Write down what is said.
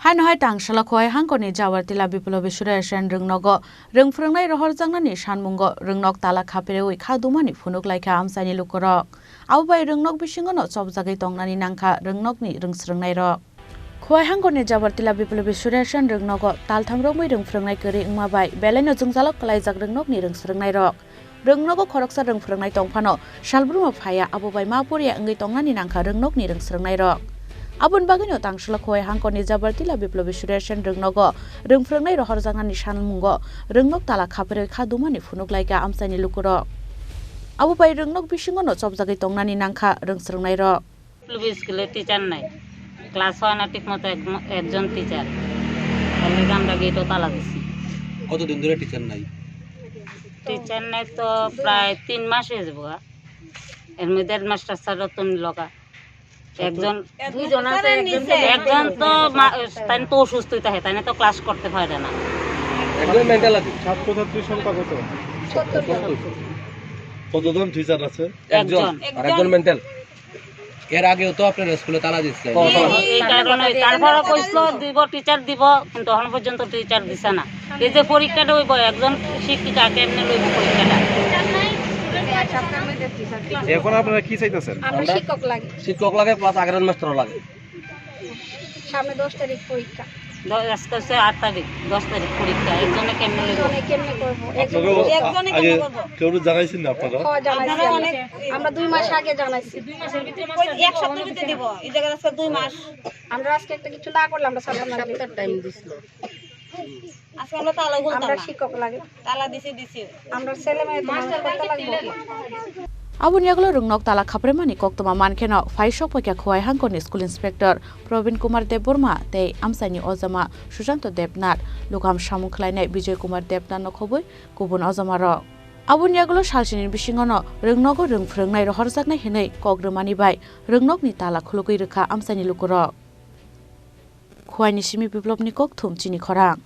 hai no hai tang shalakoi hangkoni jawartila biplobi sureshan rungnogo rungfrungnai rohor jangnani sanmungo rungnok tala khaperewui khadumani phunuk laika amsani lukorok aubai rungnok bisingono chobjagai tongnani nangkha rungnokni rungsrungnai rok khoi hangkoni jawartila biplobi sureshan rungnogo talthamrokmui rungfrungnai kori wngmabai belaino jungjalok kalaijak rungnokni rungsrungnai rok rungnogo khoroksa rungfrungnai tongphano salbruma phaya abobai mapuria ngai tongnani nangkha rungnokni rungsrungnai rok abun bagino tangshla khoi hangkoni jabartila biplobi sureshan rungnogo rungfrungnai rohor jangnani sanmungo rungnok tala khapere khadumani phunuk laika amsani lukuro abu bai rungnok bisingono chobjagai tongnani nangkha rungsrungnai ro biplobi skule teacher নাই class হয় না ঠিকমতো একজন teacher তাহলে আমরা গেটও তালা দিছি কতদিন ধরে টিচার নাই তো প্রায় 3 মাস হয়ে যাবো এর মধ্যে মাস্টার স্যার রতন লগা একজন দুইজন আছে একজন তো তাই তো অসুস্থ থাকে তাই তো ক্লাস করতে পারে না একজন মেন্টাল আছে ছাত্রছাত্রীর সংখ্যা কত? 70 কতজন টিচার আছে? একজন আর একজন মেন্টাল এর আগেও তো আপনার স্কুলে তালা দিছিলেন এই কারণে তারপরে কইছিল দিব টিচার দিব কিন্তু এখন পর্যন্ত টিচার দিছে না এই যে পরীক্ষাটা হইব একজন শিক্ষিকা কেমনে লইব পরীক্ষাটা এখন আপনারা কি চাইতেছেন? আমরা শিক্ষক লাগে প্লাস আগের মাস্টারও লাগে সামনে 10 তারিখ পরীক্ষা আজকে 8 তারিখ 10 তারিখ পরীক্ষা একজনে কেমনে লইব কেমনে করব একজনে কেমনে করব কেউ জানাইছেন না আপনারা? জানাইছি অনেক আমরা 2 মাস আগে জানাইছি 2 মাসের ভিতরে এক সপ্তাহের ভিতরে দিব এই জায়গায় আজকে 2 মাস আমরা আজকে একটা কিছু না করলে আমরা সপ্তাহ টাইম দিছিল আজকে আমরা তালা বলতাম আমরা শিক্ষক লাগে তালা দিছি আমরা ছেলে মেয়ে মাস্টার করতে লাগবে abun yaglo rungnok tala khapremani koktoma mankheno faishok pakya khoi hangkoni school inspector Probin Kumar Deborma tei amsani ojama Sujanto Debnat lukam samukhlainai Bijoy Kumar Debnat nokhobui kubun ojama rok abun yaglo salsini bisingono rungnogo rungfrungnai rohorjaknai hinai kogrumani bai rungnokni tala khulugui rwkha amsani lukurok khoi ni simi biplobni kok thumchini khorang